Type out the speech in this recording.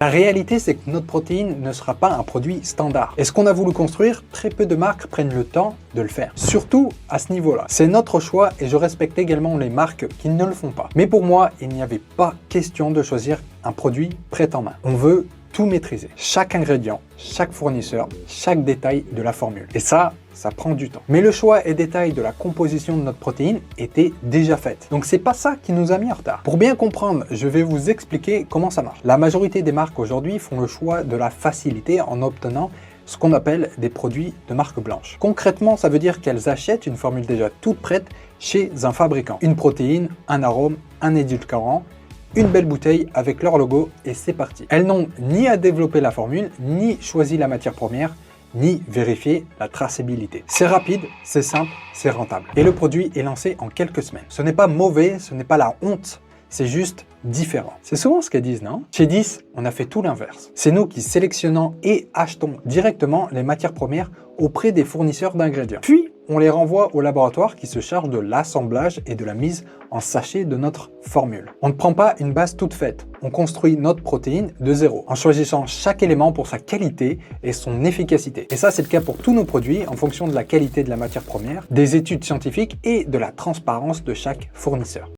La réalité, c'est que notre protéine ne sera pas un produit standard. Et ce qu'on a voulu construire, très peu de marques prennent le temps de le faire. Surtout à ce niveau-là. C'est notre choix et je respecte également les marques qui ne le font pas. Mais pour moi, il n'y avait pas question de choisir un produit prêt en main. On veut tout maîtriser. Chaque ingrédient, chaque fournisseur, chaque détail de la formule. Et ça prend du temps. Mais le choix et détail de la composition de notre protéine était déjà fait. Donc c'est pas ça qui nous a mis en retard. Pour bien comprendre, je vais vous expliquer comment ça marche. La majorité des marques aujourd'hui font le choix de la facilité en obtenant ce qu'on appelle des produits de marque blanche. Concrètement, ça veut dire qu'elles achètent une formule déjà toute prête chez un fabricant. Une protéine, un arôme, un édulcorant, une belle bouteille avec leur logo et c'est parti. Elles n'ont ni à développer la formule, ni choisi la matière première, ni vérifier la traçabilité. C'est rapide, c'est simple, c'est rentable. Et le produit est lancé en quelques semaines. Ce n'est pas mauvais, ce n'est pas la honte, c'est juste différent. C'est souvent ce qu'elles disent, non? Chez 10, on a fait tout l'inverse. C'est nous qui sélectionnons et achetons directement les matières premières auprès des fournisseurs d'ingrédients. Puis, on les renvoie au laboratoire qui se charge de l'assemblage et de la mise en sachet de notre formule. On ne prend pas une base toute faite, on construit notre protéine de zéro, en choisissant chaque élément pour sa qualité et son efficacité. Et ça, c'est le cas pour tous nos produits, en fonction de la qualité de la matière première, des études scientifiques et de la transparence de chaque fournisseur.